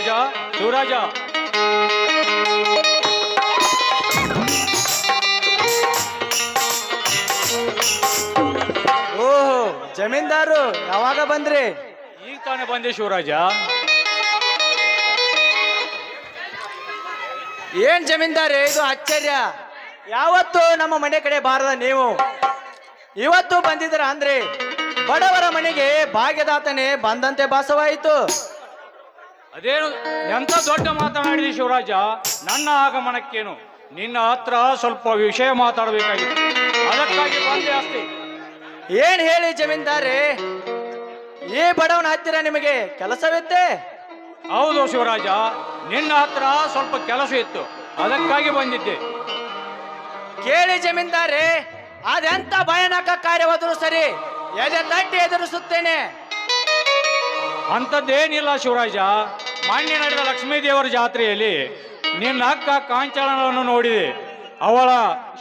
ಶಿವರಾಜ ಶಿವರಾಜ ಓಹೋ ಜಮೀನ್ದಾರು ಯಾವಾಗ ಬಂದ್ರಿ? ಈಗ ತಾನೇ ಬಂದೆ ಶಿವರಾಜ. ಏನ್ ಜಮೀನ್ದಾರಿ ಇದು ಆಶ್ಚರ್ಯ. ಯಾವತ್ತು ನಮ್ಮ ಮನೆ ಕಡೆ ಬಾರದ ನೀವು ಇವತ್ತು ಬಂದಿದ್ರ ಅಂದ್ರೆ ಬಡವರ ಮನೆಗೆ ಭಾಗ್ಯದಾತನೇ ಬಂದಂತೆ ಭಾಸವಾಯಿತು. ಅದೇನು ಎಂತ ದೊಡ್ಡ ಮಾತನಾಡಿದೆ ಶಿವರಾಜ. ನನ್ನ ಆಗಮನಕ್ಕೇನು ನಿನ್ನ ಹತ್ರ ಸ್ವಲ್ಪ ವಿಷಯ ಮಾತಾಡಬೇಕಾಗಿತ್ತು, ಅದಕ್ಕಾಗಿ ಬಂದೆ ಅಷ್ಟೇ. ಏನ್ ಹೇಳಿ ಜಮೀನ್ದಾರಿ, ಈ ಬಡವನ ಹತ್ತಿರ ನಿಮಗೆ ಕೆಲಸವಿತ್ತೆ? ಹೌದು ಶಿವರಾಜ, ನಿನ್ನ ಹತ್ರ ಸ್ವಲ್ಪ ಕೆಲಸ ಇತ್ತು, ಅದಕ್ಕಾಗಿ ಬಂದಿದ್ದೆ. ಕೇಳಿ ಜಮೀನ್ದಾರಿ, ಅದೆಂತ ಭಯಾನಕ ಕಾರ್ಯವಾದರೂ ಸರಿ ಎದೆ ತಟ್ಟಿ ಎದುರಿಸುತ್ತೇನೆ. ಅಂಥದ್ದೇನಿಲ್ಲ ಶಿವರಾಜ. ಮೊನ್ನೆ ನಡೆದ ಲಕ್ಷ್ಮೀ ದೇವರ ಜಾತ್ರೆಯಲ್ಲಿ ನಿನ್ನ ಅಕ್ಕ ಕಾಂಚನವನ್ನು ನೋಡಿದೆ. ಅವಳ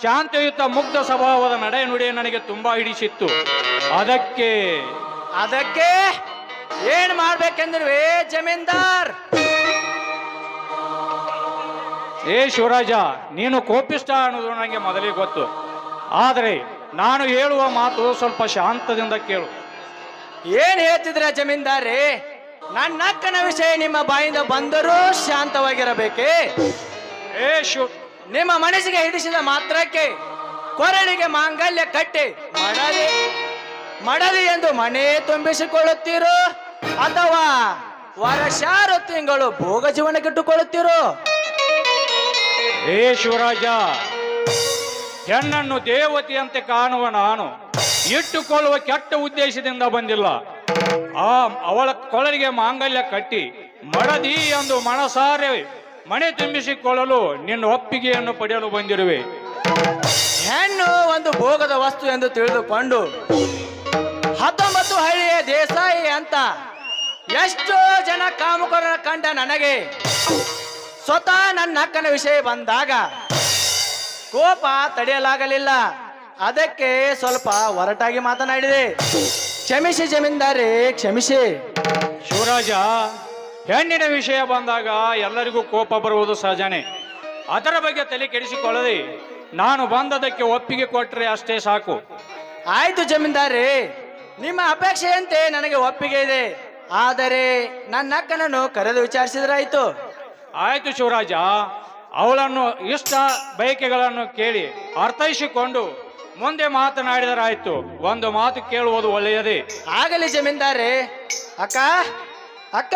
ಶಾಂತಿಯುತ ಮುಗ್ಧ ಸ್ವಭಾವದ ನಡೆ ನುಡಿ ನನಗೆ ತುಂಬಾ ಹಿಡಿಸಿತ್ತು. ಅದಕ್ಕೆ ಏನ್ ಮಾಡ್ಬೇಕೆಂದ್ರಿ ಜಮೀನ್ದಾರ್? ಏ ಶಿವರಾಜ, ನೀನು ಕೋಪಿಷ್ಟ ಅನ್ನೋದು ನನಗೆ ಮೊದಲೇ ಗೊತ್ತು. ಆದರೆ ನಾನು ಹೇಳುವ ಮಾತು ಸ್ವಲ್ಪ ಶಾಂತದಿಂದ ಕೇಳು. ಏನ್ ಹೇಳ್ತಿದ್ರ ಜಮೀನ್ದಾರಿ? ನನ್ನ ಅಕ್ಕನ ವಿಷಯ ನಿಮ್ಮ ಬಾಯಿಂದ ಬಂದರೂ ಶಾಂತವಾಗಿರಬೇಕೇ? ನಿಮ್ಮ ಮನಸ್ಸಿಗೆ ಹಿಡಿಸಿದ ಮಾತ್ರಕ್ಕೆ ಕೊರಳಿಗೆ ಮಾಂಗಲ್ಯ ಕಟ್ಟಿ ಮಡಲಿ ಎಂದು ಮನೆ ತುಂಬಿಸಿಕೊಳ್ಳುತ್ತೀರೋ ಅಥವಾ ವರ್ಷಾರು ತಿಂಗಳು ಭೋಗ ಜೀವನಕ್ಕಿಟ್ಟುಕೊಳ್ಳುತ್ತೀರೋ? ಏ ಶಿವರಾಜ, ಹೆಣ್ಣನ್ನು ದೇವತೆಯಂತೆ ಕಾಣುವ ನಾನು ಇಟ್ಟುಕೊಳ್ಳುವ ಕೆಟ್ಟ ಉದ್ದೇಶದಿಂದ ಬಂದಿಲ್ಲ. ಅವಳ ಕೊಳಲಿಗೆ ಮಾಂಗಲ್ಯ ಕಟ್ಟಿ ಮಡದಿ ಎಂದು ಮನಸಾರೆ ಮನೆ ತುಂಬಿಸಿಕೊಳ್ಳಲು ನಿನ್ನ ಒಪ್ಪಿಗೆಯನ್ನು ಪಡೆಯಲು ಬಂದಿರುವೆ. ಹೆಣ್ಣು ಒಂದು ಭೋಗದ ವಸ್ತು ಎಂದು ತಿಳಿದುಕೊಂಡು 19 ಹಳ್ಳಿಯ ದೇಸಾಯಿ ಅಂತ ಎಷ್ಟೋ ಜನ ಕಾಮುಕರನ್ನ ಕಂಡ ನನಗೆ ಸ್ವತಃ ನನ್ನ ಅಕ್ಕನ ವಿಷಯ ಬಂದಾಗ ಕೋಪ ತಡೆಯಲಾಗಲಿಲ್ಲ. ಅದಕ್ಕೆ ಸ್ವಲ್ಪ ಒರಟಾಗಿ ಮಾತನಾಡಿದೆ. ಕ್ಷಮಿಸಿ ಜಮೀನ್ದಾರಿ, ಕ್ಷಮಿಸಿ. ಶಿವರಾಜ, ಹೆಣ್ಣಿನ ವಿಷಯ ಬಂದಾಗ ಎಲ್ಲರಿಗೂ ಕೋಪ ಬರುವುದು ಸಹಜನೇ. ಅದರ ಬಗ್ಗೆ ತಲೆ ಕೆಡಿಸಿಕೊಳ್ಳದೆ ನಾನು ಬಂದದಕ್ಕೆ ಒಪ್ಪಿಗೆ ಕೊಟ್ಟರೆ ಅಷ್ಟೇ ಸಾಕು. ಆಯ್ತು ಜಮೀನ್ದಾರಿ, ನಿಮ್ಮ ಅಪೇಕ್ಷೆಯಂತೆ ನನಗೆ ಒಪ್ಪಿಗೆ ಇದೆ. ಆದರೆ ನನ್ನ ಅಕ್ಕನನ್ನು ಕರೆದು ವಿಚಾರಿಸಿದ್ರಾಯ್ತು. ಆಯ್ತು ಶಿವರಾಜ, ಅವಳನ್ನು ಇಷ್ಟ ಬಯಕೆಗಳನ್ನು ಕೇಳಿ ಅರ್ಥೈಸಿಕೊಂಡು ಮುಂದೆ ಮಾತನಾಡಿದರಾಯ್ತು. ಒಂದು ಮಾತು ಕೇಳುವುದು ಒಳ್ಳೆಯದೇ. ಆಗಲಿ ಜಮೀನ್ದಾರಿ. ಅಕ್ಕ ಅಕ್ಕ,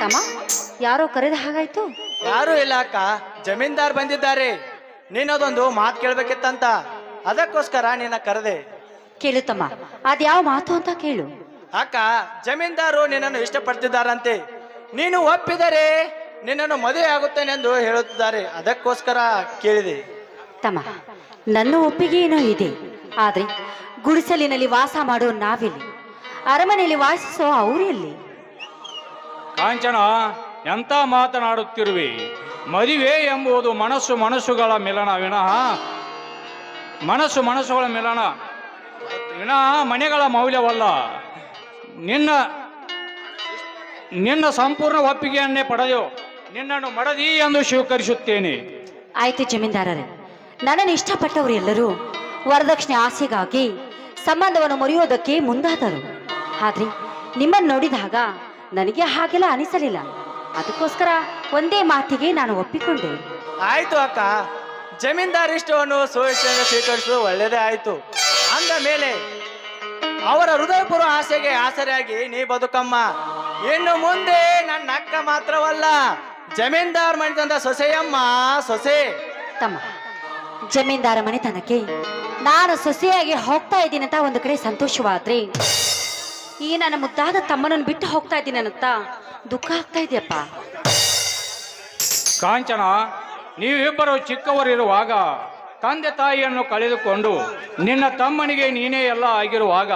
ತಮ್ಮ, ಯಾರೋ ಕರೆದ ಹಾಗಾಯ್ತು? ಯಾರು ಇಲ್ಲ ಅಕ್ಕ, ಜಮೀನ್ದಾರ್ ಬಂದಿದ್ದಾರೆ. ನೀನದೊಂದು ಮಾತು ಕೇಳ್ಬೇಕಿತ್ತಂತ, ಅದಕ್ಕೋಸ್ಕರ ನಿನ್ನ ಕರೆದೆ. ಕೇಳು ತಮ್ಮ, ಅದ್ಯಾವ ಮಾತು ಅಂತ ಕೇಳು. ಅಕ್ಕ, ಜಮೀನ್ದಾರು ನಿನ್ನನ್ನು ಇಷ್ಟಪಡ್ತಿದ್ದಾರಂತೆ. ನೀನು ಒಪ್ಪಿದರೆ ನಿನ್ನನ್ನು ಮದುವೆ ಆಗುತ್ತೇನೆಂದು ಹೇಳುತ್ತಿದ್ದಾರೆ. ಅದಕ್ಕೋಸ್ಕರ ಕೇಳಿದೆ. ತಮ್ಮ, ನನ್ನ ಒಪ್ಪಿಗೆ ಏನೋ ಇದೆ. ಆದ್ರೆ ಗುಡಿಸಲಿನಲ್ಲಿ ವಾಸ ಮಾಡೋ ನಾವೆಲ್ಲಿ, ಅರಮನೆಯಲ್ಲಿ ವಾಸಿಸೋ ಅವರೆಲ್ಲಿ? ಕಾಂಚನ, ಎಂತ ಮಾತನಾಡುತ್ತಿರುವೆ? ಮದುವೆ ಎಂಬುದು ಮನಸ್ಸುಗಳ ಮಿಲನ ವಿನಃ ಮನಸ್ಸುಗಳ ಮಿಲನ ವಿನಃ ಮನೆಗಳ ಮೌಲ್ಯವಲ್ಲ. ನಿನ್ನ ಸಂಪೂರ್ಣ ಒಪ್ಪಿಗೆಯನ್ನೇ ಪಡೆದು ನಿನ್ನನ್ನು ಮಡದಿ ಎಂದು ಸ್ವೀಕರಿಸುತ್ತೇನೆ. ಆಯ್ತು ಜಮೀನ್ದಾರರೇ, ನನ್ನನ್ನು ಇಷ್ಟಪಟ್ಟವರು ಎಲ್ಲರೂ ವರದಕ್ಷಿಣೆ ಆಸೆಗಾಗಿ ಸಂಬಂಧವನ್ನು ಮುರಿಯೋದಕ್ಕೆ ಮುಂದಾದರು. ಆದ್ರೆ ನಿಮ್ಮನ್ನು ನೋಡಿದಾಗ ನನಗೆ ಹಾಗೆಲ್ಲ ಅನಿಸಲಿಲ್ಲ. ಅದಕ್ಕೋಸ್ಕರ ಒಂದೇ ಮಾತಿಗೆ ನಾನು ಒಪ್ಪಿಕೊಂಡೆ. ಆಯ್ತು ಅಕ್ಕ, ಜಮೀನ್ದಾರ್ ಇಷ್ಟವನ್ನು ಸ್ವೀಕರಿಸುವುದು ಒಳ್ಳೆಯದೇ ಆಯ್ತು. ಅಂದ ಮೇಲೆ ಅವರ ಹೃದಯಪೂರ್ವ ಆಸೆಗೆ ಆಸರೆಯಾಗಿ ನೀ ಬದುಕಮ್ಮ. ಇನ್ನು ಮುಂದೆ ನನ್ನ ಅಕ್ಕ ಮಾತ್ರವಲ್ಲ, ಜಮೀನ್ದಾರ್ ಮನೆತನದ ಸೊಸೆಯಮ್ಮ, ಸೊಸೆ. ತಮ್ಮ, ಜಮೀನ್ದಾರ ಮನೆತನಕ್ಕೆ ನಾನು ಸೊಸೆಯಾಗಿ ಹೋಗ್ತಾ ಇದ್ದೀನಿ ಅಂತ ಒಂದು ಕಡೆ ಸಂತೋಷವಾದ್ರೆ, ಈ ನನ್ನ ಮುದ್ದಾದ ತಮ್ಮನನ್ನು ಬಿಟ್ಟು ಹೋಗ್ತಾ ಇದ್ದೀನಿ ಅಂತ ದುಃಖ ಆಗ್ತಾ ಇದೆಯಪ್ಪ. ಕಾಂಚನ, ನೀವಿಬ್ಬರು ಚಿಕ್ಕವರಿರುವಾಗ ತಂದೆ ತಾಯಿಯನ್ನು ಕಳೆದುಕೊಂಡು ನಿನ್ನ ತಮ್ಮನಿಗೆ ನೀನೇ ಎಲ್ಲ ಆಗಿರುವಾಗ,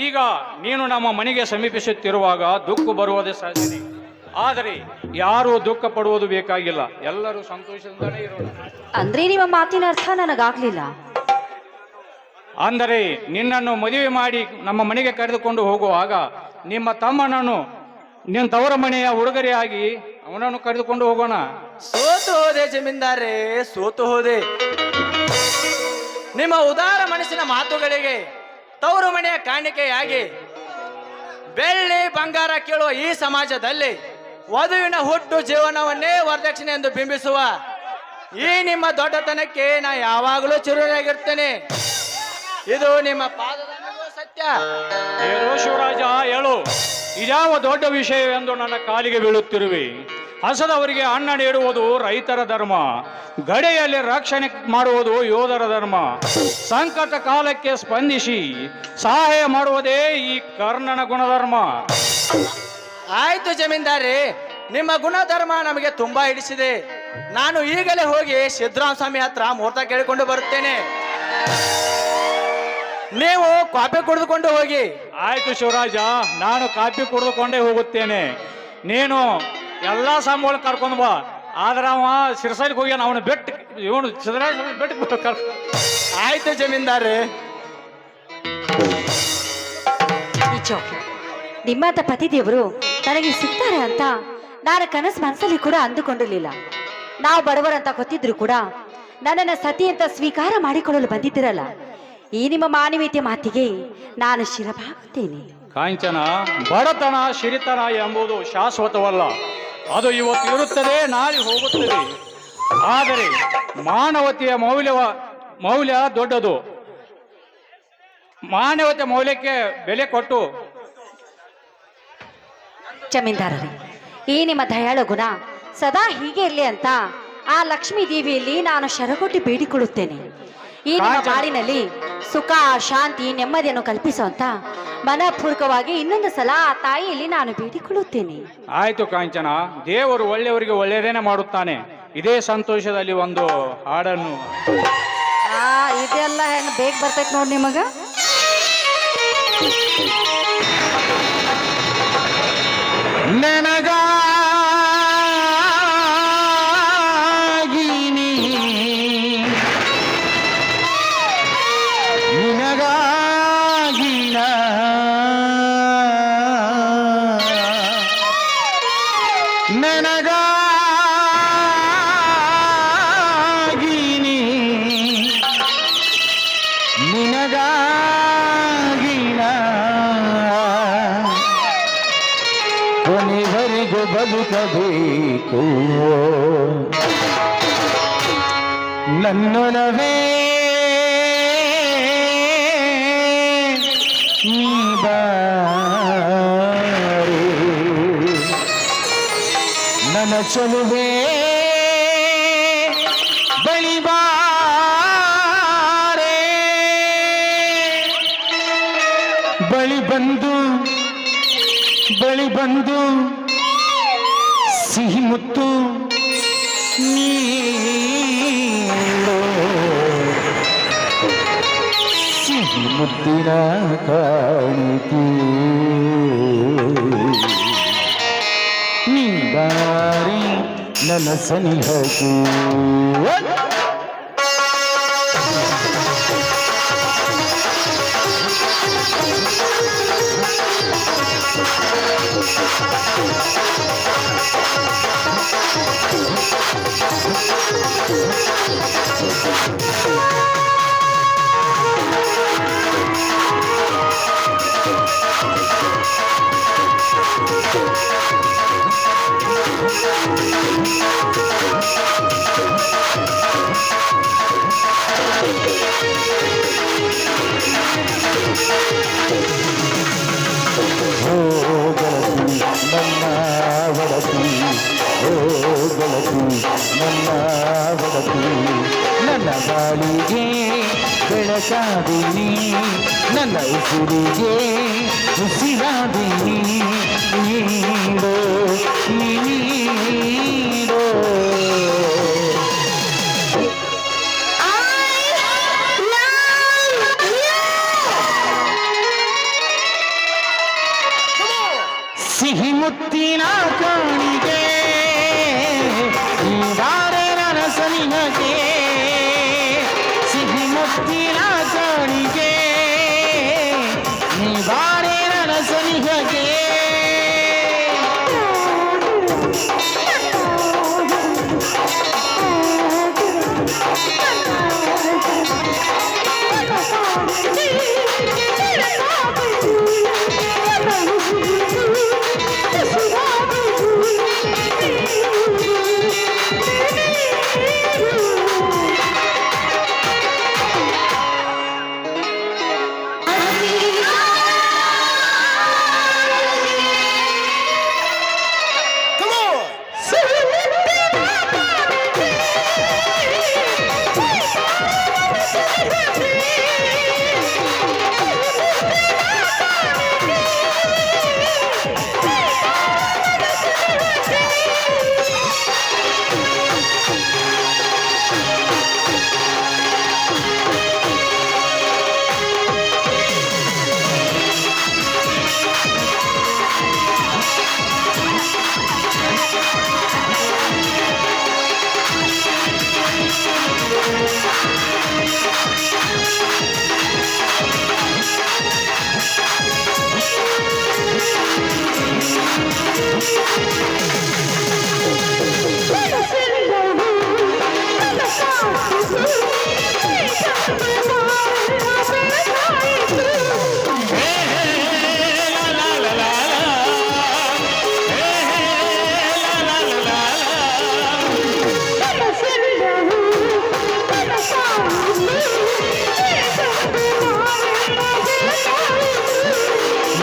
ಈಗ ನೀನು ನಮ್ಮ ಮನೆಗೆ ಸಮೀಪಿಸುತ್ತಿರುವಾಗ ದುಃಖ ಬರುವುದೇ ಸಹಜನೇ. ಆದರೆ ಯಾರೂ ದುಃಖ ಪಡುವುದು ಬೇಕಾಗಿಲ್ಲ, ಎಲ್ಲರೂ ಸಂತೋಷದಿಂದಲೇ ಇರೋಣ. ಅಂದ್ರೆ ನಿಮ್ಮ ಮಾತಿನ ಅರ್ಥ ನನಗಾಗ್ಲಿಲ್ಲ. ಅಂದರೆ ನಿನ್ನನ್ನು ಮದುವೆ ಮಾಡಿ ನಮ್ಮ ಮನೆಗೆ ಕರೆದುಕೊಂಡು ಹೋಗುವಾಗ ನಿಮ್ಮ ತಮ್ಮನನ್ನು ನಿನ್ನ ತವರ ಮನೆಯ ಉಡುಗೊರೆಯಾಗಿ ಅವನನ್ನು ಕರೆದುಕೊಂಡು ಹೋಗೋಣ. ಸೋತು ಹೋದೆ ಜಮೀನ್ದಾರೆ, ಸೋತು ಹೋದೆ. ನಿಮ್ಮ ಉದಾರ ಮನಸ್ಸಿನ ಮಾತುಗಳಿಗೆ ತವರು ಮನೆಯ ಕಾಣಿಕೆಯಾಗಿ ಬೆಳ್ಳಿ ಬಂಗಾರ ಕೇಳುವ ಈ ಸಮಾಜದಲ್ಲಿ ವಧುವಿನ ಹುಟ್ಟು ಜೀವನವನ್ನೇ ವರದಕ್ಷಿಣೆ ಎಂದು ಬಿಂಬಿಸುವ ಈ ನಿಮ್ಮ ದೊಡ್ಡತನಕ್ಕೆ ನಾ ಯಾವಾಗಲೂ ಚಿರುನಾಗಿರ್ತೇನೆ. ಇದು ನಿಮ್ಮ ಪಾದದ ಮೇಲೂ ಸತ್ಯ. ಹೇಳು ಶಿವರಾಜ, ಹೇಳು, ಇದ್ಯಾವ ದೊಡ್ಡ ವಿಷಯವೆಂದು ನನ್ನ ಕಾಲಿಗೆ ಬೀಳುತ್ತಿರುವೆ? ಹಸದವರಿಗೆ ಅನ್ನ ನೀಡುವುದು ರೈತರ ಧರ್ಮ, ಗಡಿಯಲ್ಲಿ ರಕ್ಷಣೆ ಮಾಡುವುದು ಯೋಧರ ಧರ್ಮ, ಸಂಕಟ ಕಾಲಕ್ಕೆ ಸ್ಪಂದಿಸಿ ಸಹಾಯ ಮಾಡುವುದೇ ಈ ಕರ್ಣನ ಗುಣಧರ್ಮ. ಆಯ್ತು ಜಮೀನ್ದಾರಿ, ನಿಮ್ಮ ಗುಣಧರ್ಮ ನಮಗೆ ತುಂಬಾ ಹಿಡಿಸಿದೆ. ನಾನು ಈಗಲೇ ಹೋಗಿ ಸಿದ್ದರಾಮ ಸ್ವಾಮಿ ಹತ್ರ ಮುಹೂರ್ತ ಕೇಳಿಕೊಂಡು ಬರುತ್ತೇನೆ. ನೀವು ಕಾಫಿ ಕುಡಿದುಕೊಂಡು ಹೋಗಿ. ಆಯ್ತು ಶಿವರಾಜ, ನಾನು ಕಾಫಿ ಕುಡಿದುಕೊಂಡೇ ಹೋಗುತ್ತೇನೆ. ನೀನು ಎಲ್ಲಾ ಸಾಮಗಳು ಕರ್ಕೊಂಡು ಬಾ. ಆದ್ರೆ ಅವ ಸಿರಸೈಲಿಗೆ ಹೋಗ್ಯಾನ, ಅವನು ಬೆಟ್ಟು ಇವನು ಸಿದ್ದರಾಮ ಬೆಟ್ಟು. ಆಯ್ತು ಜಮೀನ್ದಾರಿ. ನಿಜ, ನಿಮ್ಮಂತ ಪತಿದೇವರು ನನಗೆ ಸಿಗ್ತಾರೆ ಅಂತ ನಾನು ಕನಸು ಮನಸ್ಸಲ್ಲಿ ಕೂಡ ಅಂದುಕೊಂಡಿರಲಿಲ್ಲ. ನಾವು ಬಡವರಂತ ಗೊತ್ತಿದ್ರು ಕೂಡ ನನ್ನನ್ನು ಸತಿ ಅಂತ ಸ್ವೀಕಾರ ಮಾಡಿಕೊಳ್ಳಲು ಬಂದಿದ್ದಿರಲ್ಲ. ಈ ನಿಮ್ಮ ಮಾನವೀಯತೆ ಮಾತಿಗೆ ನಾನು ಶಿರಬಾಗುತ್ತೇನೆ. ಕಾಂಚನ, ಬಡತನ ಸಿರಿತನ ಎಂಬುದು ಶಾಶ್ವತವಲ್ಲ. ಅದು ಇವತ್ತು ಇರುತ್ತದೆ, ನಾಳೆ ಹೋಗುತ್ತದೆ. ಆದರೆ ಮಾನವತೆಯ ಮೌಲ್ಯ ದೊಡ್ಡದು. ಮಾನವತೆ ಮೌಲ್ಯಕ್ಕೆ ಬೆಲೆ ಕೊಟ್ಟು. ಜಮೀನ್ದಾರರೇ, ಈ ನಿಮ್ಮ ದಯಾಳು ಗುಣ ಸದಾ ಹೀಗೆ ಇರಲಿ ಅಂತ ಆ ಲಕ್ಷ್ಮೀ ದೇವಿಯಲ್ಲಿ ನಾನು ಶರಗೊಟ್ಟಿ ಬೇಡಿಕೊಳ್ಳುತ್ತೇನೆ. ಈ ನಿಮ್ಮ ಬಾಳಿನಲ್ಲಿ ಸುಖ, ಶಾಂತಿ, ನೆಮ್ಮದಿಯನ್ನು ಕಲ್ಪಿಸುವಂತ ಮನಪೂರ್ವಕವಾಗಿ ಇನ್ನೊಂದು ಸಲ ಆ ತಾಯಿಯಲ್ಲಿ ನಾನು ಬೇಡಿಕೊಳ್ಳುತ್ತೇನೆ. ಆಯ್ತು ಕಾಂಚನ, ದೇವರು ಒಳ್ಳೆಯವರಿಗೆ ಒಳ್ಳೆಯದೇನೆ ಮಾಡುತ್ತಾನೆ. ಇದೇ ಸಂತೋಷದಲ್ಲಿ ಒಂದು ಹಾಡನ್ನು. ಇದೆಲ್ಲ ಹೆಂಗ್ ಬೇಗ ಬರ್ತೈತೆ ನೋಡಿ ನಿಮಗ. ನನಗಾಗಿ ನಿನಗಾಗಿ ನನಗಾಗಿ ನಿನಗಾಗಿ ಕೊನೆವರೆಗೂ ಬದುಕಬೇಕು ನನ್ನೊಲವೇ ನೀ ಬಾರೆ ನನ್ನ ಚಲುವೆ ಬಳಿ ಬಾರೆ ಬಳಿ ಬಂದು ಸಿಹಿ ಮುತ್ತು ನೀಡೋ ಸಿಹಿ ಮುತ್ತಿನ ಕಾಣಿಕೆ ನೀ ಬಾರಿ ನನ್ನ ಸನಿಹಕ್ಕೆ ನನ್ನ ಬಾಳಿಗೆ ಬೆಳಕಾದೀನಿ ನನ್ನ ಉಸಿರಿಗೆ ಉಸಿರಾದೀನಿ ನೀಡೋ ನೀಡೋ ಸಿಹಿ ಮುತ್ತಿನ ಕಾಣಿಗೆ ಈ ಬಾರೆ ನನ್ನ ಸನಿಹಕ್ಕೆ ಸಿಹಿ ಮುತ್ತಿನ ಕಾಣಿಗೆ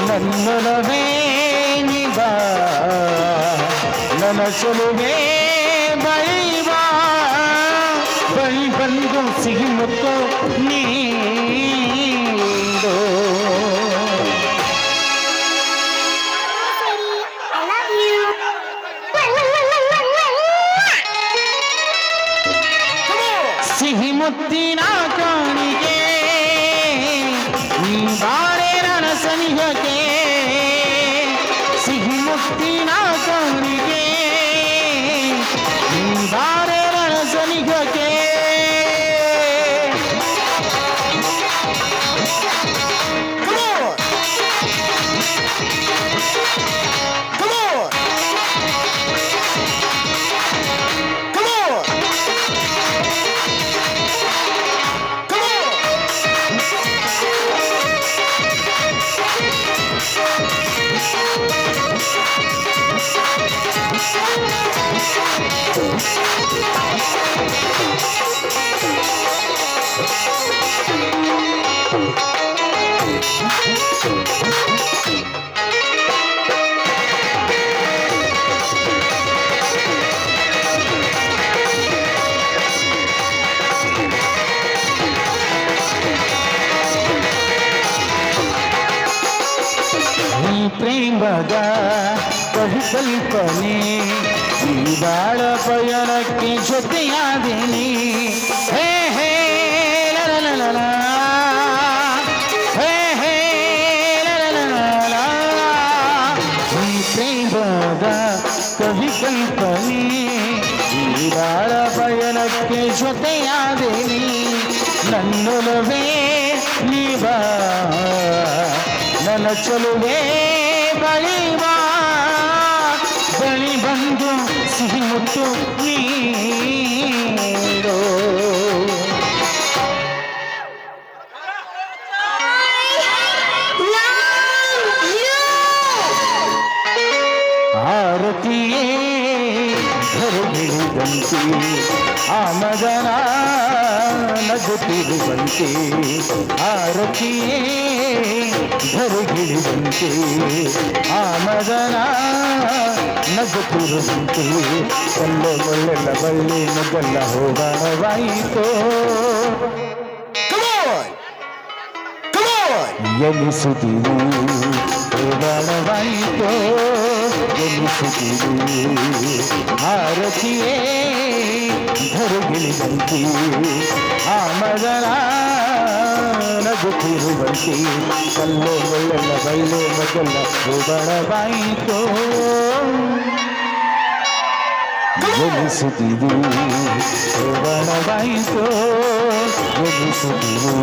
ನನ್ನೊಲವೇ ನಿಬಾ ನನ್ನ ಚೆಲುವೆ ಬಳಿವಾ ಬಳಿ ಬಂದು ಸಿಹಿ ಮುತ್ತು ನೀಡು ಸಿಹಿ ಮುತ್ತಿನ ಕಾಣಿಗೆ ನೀ ಬಾರೆ ನನ್ನ ಸನಿಹಕ್ಕೆ ಸಿಹಿ ಮುತ್ತಿನ ಕಾಣಿಗೆ ನೀ ಬಾರೆ ನನ್ನ ಸನಿಹಕ್ಕೆ ಪ್ರೇಮದ ಕಲ್ಪನೆ ಈ ಬಾಳ ಪಯಣಕ್ಕೆ ಜೊತೆಯಾದೇನೆ ಹೇ ಹೇ ಲಲಲಲ ಹೇ ಹೇ ಲಲಲಲ ಈ ಪ್ರೇಮದ ಕಲ್ಪನೆ ಈ ಬಾಳ ಪಯಣಕ್ಕೆ ಜೊತೆಯಾದೇನೆ ನನ್ನೊಲವೇ ನೀವಾ ನನ್ನ ಚೆಲುವೆ ಬಳಿವಾ ಬಳಿ ಬಂದು ಸಿಹಿ ಮುತ್ತು ನೀಡು ಆರತಿಯೇ ಹೊರಗಿಳಿದಂತೆ ಆಮದನ ನಗುತ್ತಿರುವಂತೆ ಆರತಿಯೇ ಹೊರಗಿಳಿದಂತೆ ಆಮದನ ನಗುತ್ತಿರುವಂತೆ ಕಲ್ಲೊಳ್ಳೆಲ್ಲ ಬಳ್ಳಿ ಮಗಲ್ಲ ಹೋಗಣವಾಯಿತೋ ಎನಿಸುತ್ತಿರು ಹೋಗಣವಾಯಿತೋ ಎನಿಸುತ್ತಿರು ಆರತಿಯೇ ಹೊರಗಿಳಿದಂತೆ ಆಮದನ ನಗುತ್ತಿರುವಂತೆ ಕಲ್ಲೊಳ್ಳೆಲ್ಲ ಬಳ್ಳಿ ಮಗಲ್ಲ ಹೋಗಣವಾಯಿತೋ ಎನಿಸುತ್ತಿರು ಹೋಗಣವಾಯಿತೋ ಎನಿಸುತ್ತಿರು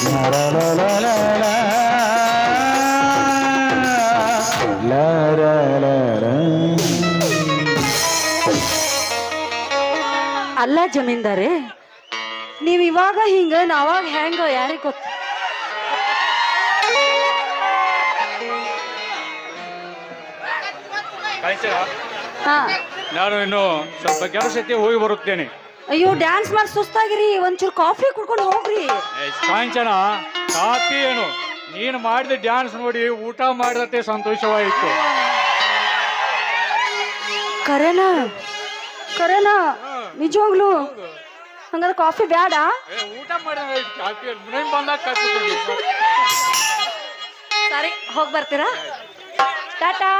ಲರಲಲಲ ಲರಲರ ಅಲ್ಲ ಜಮೀನ್ದಾರೆ, ನೀವ್ ಇವಾಗ ಹಿಂಗ ನಾವಾಗ ಹೆಂಗ ಯಾರಿಗ್ ಗೊತ್ತ? ಹಾ, ನಾನು ಇನ್ನು ಸ್ವಲ್ಪ ಕೆಲಸ ಐತಿ, ಹೋಗಿ ಬರುತ್ತೇನೆ. ಅಯ್ಯೋ ಡ್ಯಾನ್ಸ್ ಮಾಡಿ ಸುಸ್ತಾಗಿರಿ, ಒಂಚೂರು ಕಾಫಿ ಕುಡ್ಕೊಂಡು ಹೋಗ್ರಿ. ಕಾಂಚನ, ಕಾಫಿ ಏನು, ನೀನು ಮಾಡಿದ ಡ್ಯಾನ್ಸ್ ನೋಡಿ ಊಟ ಮಾಡಿದತ್ತೆ ಸಂತೋಷವಾಯಿತು. ಕರೆನಾ ಕರೆನಾ ನಿಜವಾಗ್ಲು? ಹಂಗಾದ್ರೆ ಕಾಫಿ ಬೇಡ? ಊಟ ಮಾಡಿದ ಕಾಫಿ ಬಂದಾಗ ಕಾಫಿ ಸರಿ, ಹೋಗಿ ಬರ್ತೀರಾ? ಟಾಟಾ.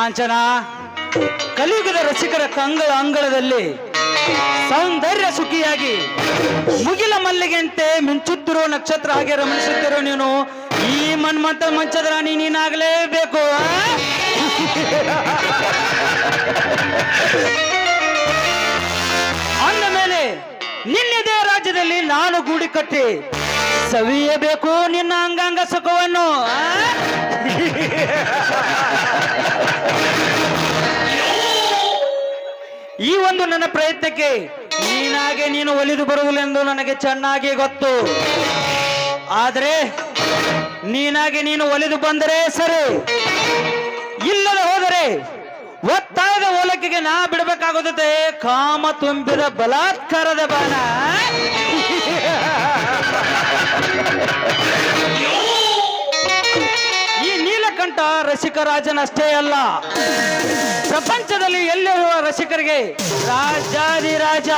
ಕಾಂಚನ, ಕಲಿಯುಗದ ರಸಿಕರ ಅಂಗಳದಲ್ಲಿ ಸೌಂದರ್ಯ ಸುಖಿಯಾಗಿ ಮುಗಿಲ ಮಲ್ಲಿಗೆಂತೆ ಮಿಂಚುತ್ತಿರುವ ನಕ್ಷತ್ರ ಹಾಗೆ ರಮಣಿಸುತ್ತಿರೋ ನೀನು ಈ ಮನ್ಮಂತ ಮಂಚದ ರಾಣಿ ನೀನಾಗಲೇಬೇಕು. ಅಂದ ಮೇಲೆ ನಿನ್ನೆದೇ ರಾಜ್ಯದಲ್ಲಿ ನಾನು ಗೂಡಿ ಕಟ್ಟಿ ಸವಿಯಬೇಕು ನಿನ್ನ ಅಂಗಾಂಗ ಸುಖವನ್ನು. ಈ ಒಂದು ನನ್ನ ಪ್ರಯತ್ನಕ್ಕೆ ನೀನು ಒಲಿದು ಬರುವುದಿല്ലെಂದು ನನಗೆ ಚೆನ್ನಾಗಿ ಗೊತ್ತು. ಆದರೆ ನೀನು ಒಲಿದು ಬಂದರೆ ಸರಿ, ಇಲ್ಲದೆ ಹೋದರೆ ಒತ್ತಾಯದ ಓಲಕ್ಕಿಗೆ ನಾ ಬಿಡಬೇಕಾಗುತ್ತದೆ ಕಾಮ ತುಂಬಿದ ಬಲಾತ್ಕಾರದ ಬಾಣ. ಈ ನೀಲಕಂಠ ರಸಿಕರಾಜನಷ್ಟೇ ಅಲ್ಲ, ಪ್ರಪಂಚದಲ್ಲಿ ಎಲ್ಲಿರುವ ರಸಿಕರಿಗೆ ರಾಜಾದಿರಾಜ.